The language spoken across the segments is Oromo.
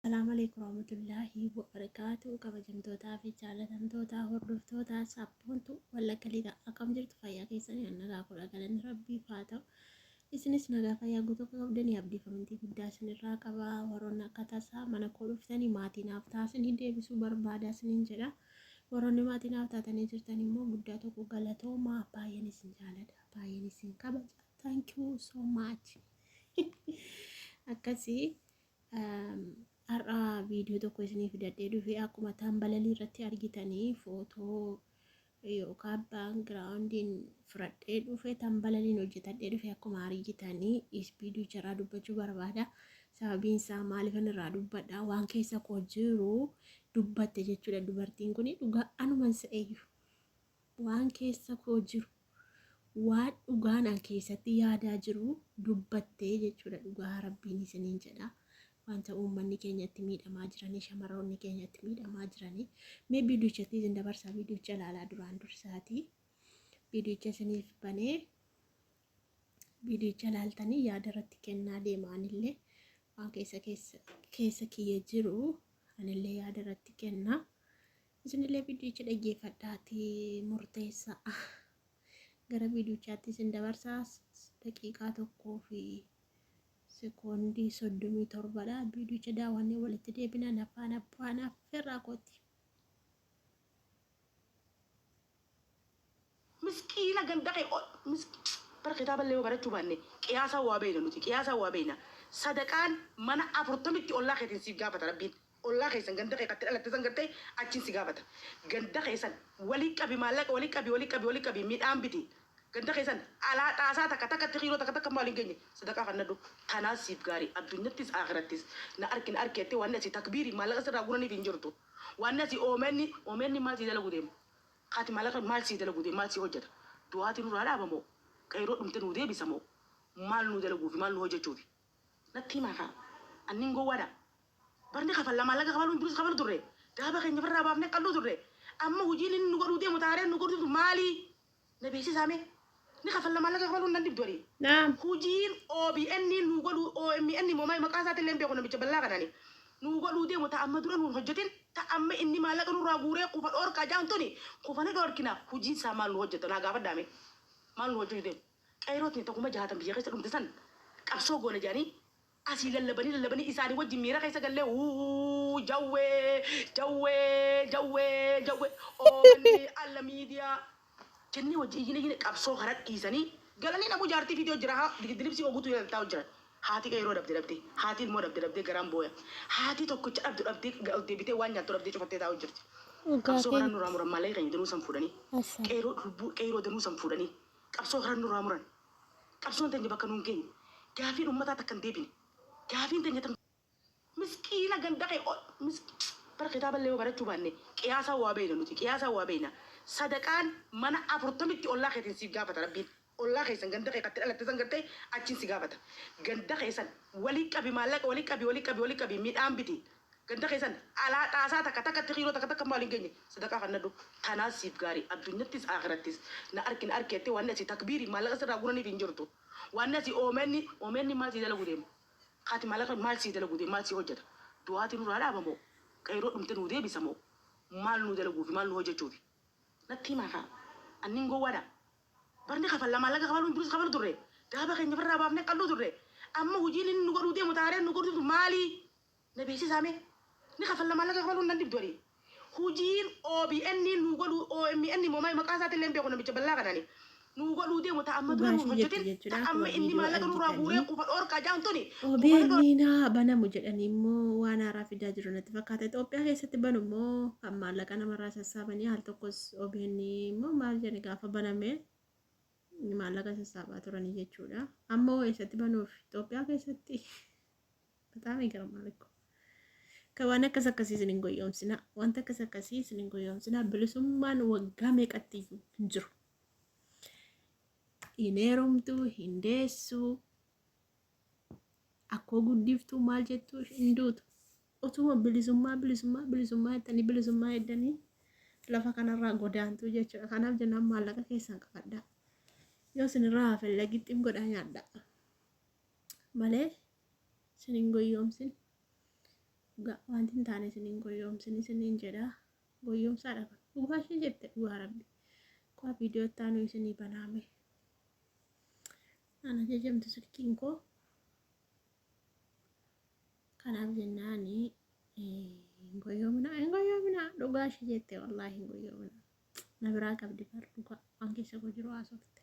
Assalamualaikum warahmatullahi wabarakatuh. Kabajamtootaa fi jaalatamtoota hordoftoota sabboontu wallagaliidha. Akkam jirtu fayyaa keessanii nagaa kudha galanni rabbiif haa ta'u. Isinis nagaa fayyaa guutuu akka qabdanii abdiif amantii guddaa isinirraa qaba. Warroonni akka tasaa mana koo dhuftanii maatii naaf taasisanii deebisuu barbaada isiniin jedha. Warroonni maatii naaf taatanii jirtan immoo guddaa tokko galatoomaa. Baay'een isin jaalladha. Baay'een isin kabaja. Thank you so much. Akkasii har'a viidiyoo tokko isiniif fidadhee dhufe akkuma tambalalii irratti argitanii footoo yookaan baangiraawundiin fudhadhee dhufe tambalaliin hojjetadhee dhufe akkuma argitanii viidiyoo jaraa dubbachuu barbaada. Sababiin isaa maaliif irraa dubbadha waan keessa koo jiru dubbatte jechuudha. Dubartiin kun dhugaa anuman se'eeyyu waan keessa koo jiru waan dhugaan keessatti yaadaa jiru dubbattee jechuudha. Dhugaa rabbiin isiniin jedha. Wanta uummanni keenyatti miidhamaa jiranii shamarroonni keenyatti miidhamaa jiranii mee viidiyochatti isin dabarsaa. Viidiyocha ilaalaa duraan dursaati. Viidiyocha isiniif banee viidiyocha ilaaltanii yaada irratti kennaa deemaanillee waan keessa kiyya jiru anillee yaada irratti kennaa. Isinillee viidiyocha dhaggeeffadhaati murteessaa. Gara viidiyochaatti isin dabarsaa. Daqiiqaa tokkoo fi sekoondii 37dha. Viidiyocha daawwannee walitti deebina. Nafaanaaf firraa kooti. Miskiina gandaqee bara kitaaba illee barachuu baanne qiyaasa waa beeyna nuti qiyaasa waa beeyna. Sadaqaan mana 40tti ollaa keetiin siif gaafata rabbiin. Ollaa keessan gandaqee qattee dhalatte san gartee achiin si gaafata. Gandaqee san walii qabi maallaqa walii qabi midhaan biti. Ganda keessan alaa xaasaa takka xiqqoo takka maaliin geenye sadaqaa kan nadhu tanaa siif gaarii addunyattis akhirattis na arkeetti waan asi takbiiri maallaqa sirraa guraniif hin jirtu waan asi oomenni maal sii dalagu deema kaati maallaqa maal sii dalagu deema maal sii hojjeta du'aati nurraa dhaabamoo qeyroo dhumte nuu deebisamoo maal nuu dalaguufi maal nuu hojjechuufi natti himaa kaa annin gowwaadha barni kafalla maallaqa kafaluun duris kafalu turre daaba keenya firraa baafne qallu turre amma hojiin inni nu godhuu deemu taareen nu godhuu maalii na beeksisaame. Ni kafalla malaga kafaluun nan dibdori. Naam. Hojiin OBN nu godhu OMN moomay maqaa isaatiin leen beeku namicha bal'aa kanani. Nu godhuu deemu ta'a amma dura nu hojjetin ta'a amma inni maallaqa nurraa guuree qufa dhoorkaa jaantoni qufana dhoorkina hojiin isaa maal nu hojjeta naa gaafa daame maal nu hojjetu deemu. Qeyrootiin tokkuma jaatan biyya keessa dhumte san qabsoo goona jedhanii asii lallabanii isaanii wajjin miira keessa gallee jawwee OMN alla miidiyaa. Jennee wajji iyyine qabsoo karaa dhiisanii galanii namu jaartii fiidiyoo jira dilibsii oguutu yaaltaa hojjira. Haati qeyroo dhabde haati ilmoo dhabde garaan booya. Haati tokkicha dhabde deebitee waan nyaattu dhabdee cufattee taa'u jirti. Qabsoo karaa nurraa muran malee kan danuu san fuudhanii qeyroo danuu san fuudhanii qabsoo karaa nurraa muran qabsoon teenya bakka nuun geenye gaafiin uummataa takka hin deebine gaafiin teenya tan miskiina gandaqee bara kitaaba illee barachuu baanne qiyaasa waa beeyna nuti qiyaasa waa beeyna. Sadaqaan mana 40tti ollaa keetiin siif gaafata rabbiin. Ollaa keessan gandaqee qattee dhalatte san gartee achiin si gaafata. Gandaqee san walii qabi maallaqa walii qabi midhaan biti. Gandaqee san alaa xaasaa takka xiqqoo takka maaliin geenye sadaqaa kan nadhu tanaa siif gaarii addunyattis akhirattis na arkeetti waan asi takbiiri maallaqa sirraa guraniif hin jirtu. Waan asi oomenni maal sii dalagu deema. Kaati maallaqa maal sii dalagu deema maal sii hojjeta. Du'aati nurraa dhaabamoo qeyroo dhumte nuu deebisamoo maal nuu dalaguufi maal nuu hojjechuufi. Natti himaa kaa annin gowwaadha barni kafalla maallaqa kafaluun duris kafalu turre daaba keenya firraa baafne qallu turre amma hojiin inni nu godhuu deemu taareen nu godhuu maalii na beeksisaame ni kafalla maallaqa kafaluun nan dibdori hojiin OBN nu godhuu OMN moomay maqaa isaatiin leen beeku namicha bal'aa kanani nu godhuu deemu ta'a amma dura nu hojjetin ta'a amma inni maallaqa nurraa guuree qufa dhoorkaa jaantoni. OBN banamu jedhanii immoo waan haaraa fidaa jiru natti fakkaata. Itoophiyaa keessatti banu immoo kan maallaqa namarraa sassaabanii haal tokkos OBN immoo maal jedhani gaafa baname maallaqa sassaabaa turanii jechuudha. Amma eessatti banuuf Itoophiyaa keessatti bataamii gara maallaqa. Kan waan akkas akkasii isin hin goyoomsina. Wanta akkas akkasii isin hin goyoomsina. Bilisummaan waggaa meeqatti hin jiru. Hin heerumtuu, hin deessuu, akkoo guddiftuu maal jettuu hin duutu. Otuma bilisummaa jettanii bilisummaa eddanii lafa kanarraa godaantuu jechuudha. Kanaaf jennaan maallaqa keessaan qabadhaa. Yoo isinirraa hafe lagixxiin godhaa nyaadhaa. Malee isin hin goyoomsin. dhugaa wanti hin taane isiniin goyoomsini isiniin jedha goyoomsaadha kan dhugaa ishee jette dhugaa rabbi kwa viidiyoo ittaanu isinii banaame ana jajamtu silkiin koo kanaaf jennaani hin goyoomina dhugaa ishee jette wallaahi hin goyoomina na biraa qabdi bar dhugaa waan keessa koo jiru haasofte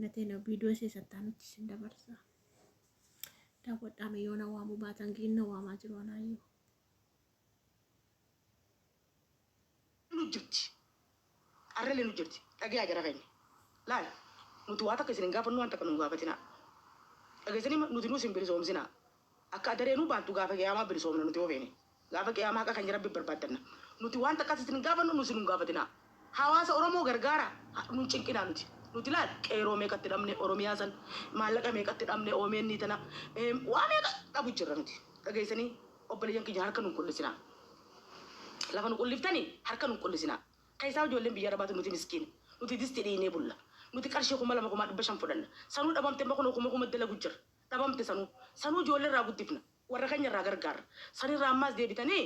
natee viidiyoo seessattaanutti isin dabarsa daawwadhaame yoo na waamuu baatan giinna waamaa jiru anaayyuu nu jirti arrelee nu jirti dhagaa jara keenya laal nuti waa takka isin gaafannu waan takka nu gaafatina dhageessanii nuti nu isin bilisoomsina akka adareenuu baantu gaafa qiyaamaa bilisoomna nuti oofeene gaafa qiyaamaa akka kan jira barbaadanna nuti waan takka isin gaafannu nu isin gaafatina hawaasa oromoo gargaara nu cinqinaa nuti laal qeeroo meeqatti dhabne oromiyaa san maallaqa meeqatti dhabne oomeenni tana waa meeqa dhabu jirra nuti dhageessanii obboleeyyan kiyya harka nu qullisina lafa nu qulliftanii harka nu qullisina kaisaa ijoolleen biyya arabaatu nuti miskiin nuti disti dhiinee bulla nuti qarshii 2,500 fudhanna sanuu dhabamte bakka 1,000 dalagu jira dhabamte sanuu ijoollee irraa guddifna warra keenya irraa gargaara sanirraa ammaas deebitanii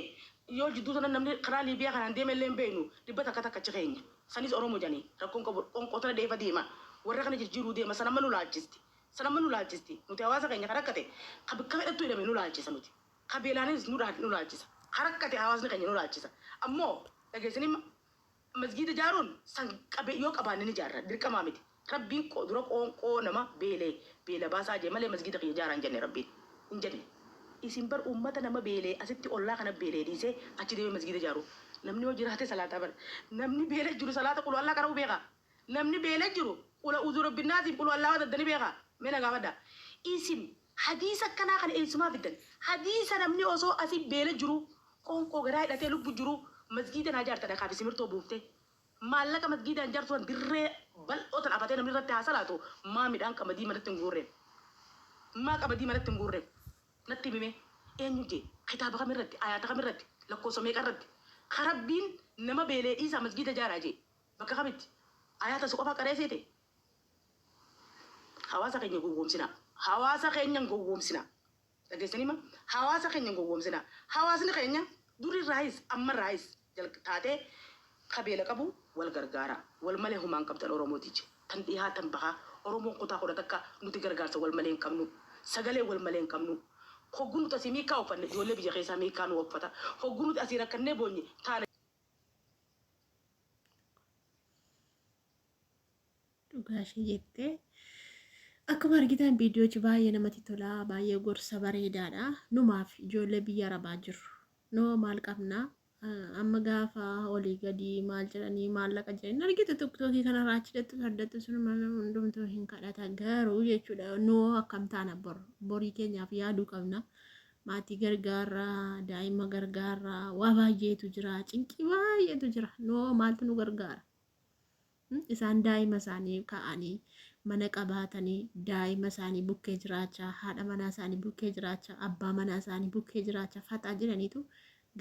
yoo jidduu sana namni karaa liibiyaa kanaan deemellee hin beeknu dhibbata akka takkacha keenya sanis oromoo janii rakkoon qabu qonqootana dheefa deema warra kana jijjiiruu deema sanamma nu laalchisti nuti hawaasa keenya karakkate kabikka fedhattu hidhame nu laalchisa nuti kabeelaanis nu laalchisa karakkate hawaasni keenya nu laalchisa ammoo dhageessanii masgiida jaaruun san yoo qabaanne ni jaarra dirqamaa miti rabbiin dura qoonqoo nama beela baasaa jee malee masgiida kiyya jaaraan jenne rabbiin hin jenne isin bar ummata nama beelee asitti ollaa kana beelee dhiisee achi deemee masgiida jaaru namni yoo jiraate salaataa bar namni beelee jiru salaata qulu allaa qara'u beeka namni beelee jiru qula uzuu rabbinnaatiif qulu allaa wadaddani beeka meena gaafadha isin hadiisa akkanaa kana eessumaa fiddan hadiisa namni osoo asii beelee jiru qoonqoo garaa hidhatee lubbu jiru masgiida naa jaarta dhaqaafi simirtoo buuftee maallaqa masgiidaan jaartuan dirree bal'ootan afatee namni irratti haa salaatu maa midhaan qamadii manatti hin guurreen natti himime eenyu jee kitaaba kamirratti ayaata kamirratti lakkoofsa meeqa irratti karabbiin nama beelee dhiisaa masgiida jaaraa jee bakka kamitti ayaata su qofa qareeseete hawaasa keenya gowwoomsina dhageessanima hawaasa keenya gowwoomsina hawaasni keenya durii raayis amma raayis taatee kabeela qabu wal gargaara wal malee humaan qabdan oromootichi tan dhihaa tan bahaa oromoon kutaa kudha takka nuti gargaarsa wal malee hin qabnu sagalee wal malee hin qabnu hoggu nuti asii miikaa uffanne ijoollee biyya keessaa miikaa nu uffata hoggu nuti asii rakkannee boonye taana dhugaa ishee jettee akkuma argitan viidiyoochi baay'ee namatti tola baay'ee gorsa bareedaadha numaaf ijoollee biyya arabaa jirru noo maal qabna amma gaafa olii gadi maal jedhanii maallaqa jedhanii argite tiktookii kanarraa achi dhattu saddattu sun hundumtuu hin kadhata garuu jechuudha noo akkam taana borii keenyaaf yaaduu qabna maatii gargaarraa daa'ima gargaarraa waa baay'eetu jira cinqii baay'eetu jira noo maaltu nu gargaara isaan daa'ima isaanii ka'anii mana qabaatanii daa'ima isaanii bukkee jiraachaa haadha manaa isaanii bukkee jiraachaa abbaa manaa isaanii bukkee jiraachaa faxaa jiraniitu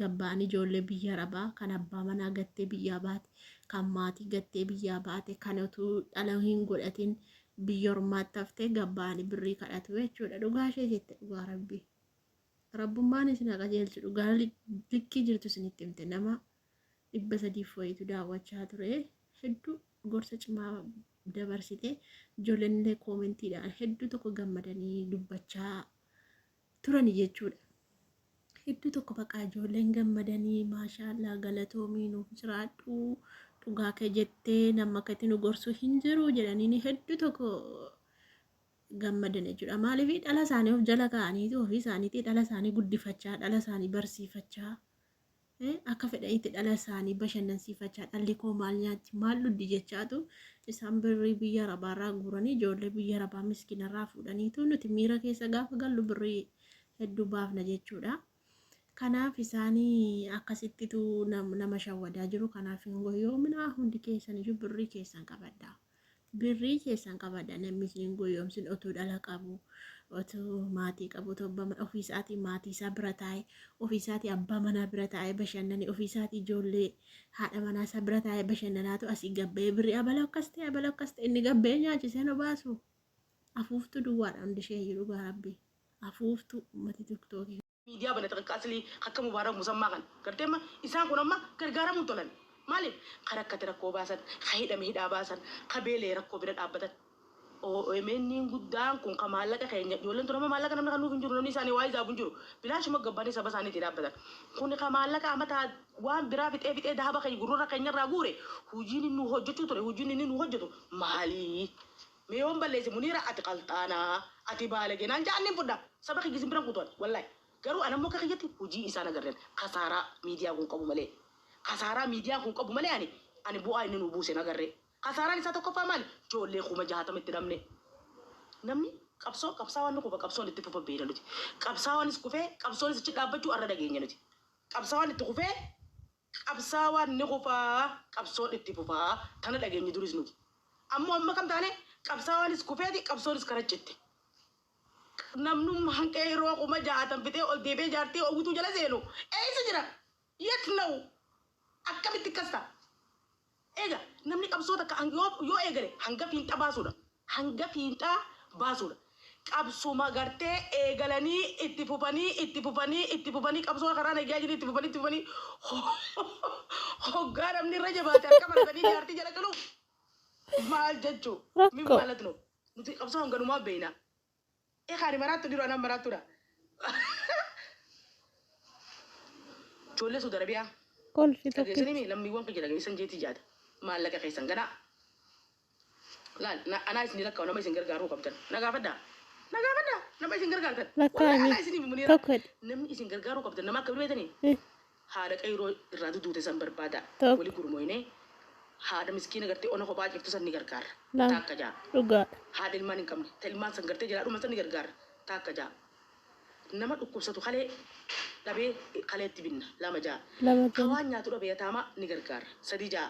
gabbaan ijoollee biyya arabaa kan abbaa manaa gattee biyyaa baate kan maatii gattee biyyaa baate kan utuu dhala hin godhatin biyya ormaatti haftee gabbaan birrii kadhatu jechuudha dhugaa ishee jette dhugaa rabbii rabbummaan isin qajeelchu dhugaa likkii jirtu isinitti himte nama 300 wayitu daawwachaa ture hedduu gorsa cimaa dabarsite ijoolleen illee koomentiidhaan hedduu tokko gammadanii dubbachaa turan jechuudha. Hedduu tokko bakka ijoolleen gammadanii maashaallah galatoomii nuuf jiraadhu dhugaa kee jettee nama akkatti nu gorsu hin jiru jedhanii hedduu tokko gammadan jechuudha. Maaliif dhala isaanii of jala kaa'aniitu ofii isaaniitii dhala isaanii guddifachaa dhala isaanii barsiifachaa akka fedhaniitti dhala isaanii bashannansiifachaa dhalli koo maal nyaatti maal dhuddi jechaatu isaan birrii biyya arabaarraa guuranii ijoollee biyya arabaa miskinarraa fuudhaniitu nuti miira keessa gaafa gallu birrii hedduu baafna jechuudha. Kanaaf isaanii akkasittitu nama shawwadaa jiru kanaaf hin goyoomina hundi keessan iyyuu birrii keessan qabadha namni hin goyoomsin otuu dhala qabu otuu maatii qabu ofii isaatii maatii isaa bira taa'e ofii isaatii abbaa manaa bira taa'e bashannane ofii isaatii ijoollee haadha manaa isaa bira taa'e bashannanaatu asii gabbee birrii abala akkas ta'e inni gabbee nyaachisee nu baasu afuuftu duwwaadha hundi ishee jiru gaarabbii afuuftu uummati tiktookii Media bana ta kasli hakka mubarak musamma kan garte ma isan kun amma gargara mun tolan malif karakkata rakko basan khayda mi hida basan kabele rakko bi dabatan o emenin guddaan kun kamallaka kaynya jolen to ma mallaka namna kanu bunjuru ni sani waiza bunjuru bilash ma gabbani sabasani ti dabatan kun kamallaka amata wan bira bite dahaba kay gurura kaynya ragure hujini nu hojjotu to hujini nu hojjotu mali me yon balle se munira atqaltana atibale nan janni fudda sabaki gisimbiran kutol wallahi garu anan mo kakiyati huji isana garren kasara media kun qabu male kasara media kun qabu male ani bu ay ninu buse na garre kasara ni sato ko famal jolle kuma jahata metti namni qabsawan ko ba qabso litti fofa beeda luti qabsawan is kufe qabso is ci dabatu arada genya luti qabsawan litti kufe qabsawan ni kufa qabso litti fofa tan da genya duris nuti amma kam tane qabsawan is kufe di qabso is karaccitti namnum hankero kuma jahatan fite ol debe jarti o gutu jala zeno sejira yet now akkamiti kasta ega namni qabso ta kan yo egare hanga finta basuda qabso magarte egalani ittifufani qabso karana gajini ittifufani ho garam ni rajabata kamar bani jarti jala kalu mal jajjo min malatno nuti qabso hanganuma beina khari maratu diro anam maratu da jolle su darbiya Kol fito kage sini mi lammi wonka jala gani sanje ti jada mallaka kai sangana la na ana isni lakka na mai singar garu kaptan naga fada na mai singar gartan lakani ana isni munira toket nam isin gargaru kaptan na makka wetani hada kairo iradu dute san barbada Tok. wali gurmoyne hada miskina garte ono ko baaje to san ni gargar Lam. takaja Ruga. hadil manin kam telman san garte jala dum san ni gargar takaja nama dukku satu kale labe kale tibinna lama ja Lama jan. kawanya to be tama ni gargar sadija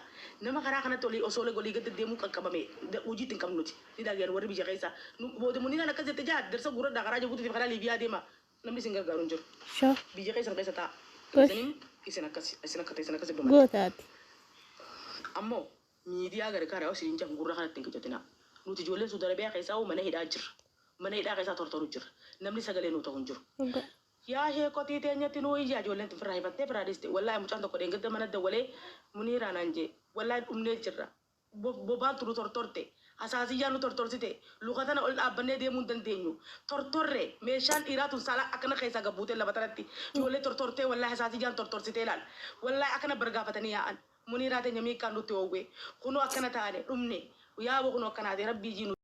nama kara kana toli o sole goli gadde demu kakkabame de uji tin kam nuti ni da ger warbi je kaisa nu bode munina na kazete ja dersa gura da garaje butu fi kala libiya dema namni singar garun jur Sho. bije kaisa kaisa ta Gosh. zanin isena kasi be Gotaati. ammo media gar kara o sin jam gura kana tin kijotina nuti jolle su darabe kaisa o mana hida kaisa tortoru jir namni sagale no to hunjur Ruga. ya he ko tite nyati no ija jolen to fray batte fradiste wallahi mu tanto ko de ngada manada wale munira nanje wallahi umne jirra bo ba turu tortorte asasi yanu tortorsite lugatana ol abane de mun dantenyu tortorre meshan iratu sala akana kaysa gabute la batarati jole tortorte wallahi asasi jan tortorsite lal wallahi akana berga fatani ya an munira te nyami kandu tewe kuno akana taane umne ya bo kuno kana de rabbi jinu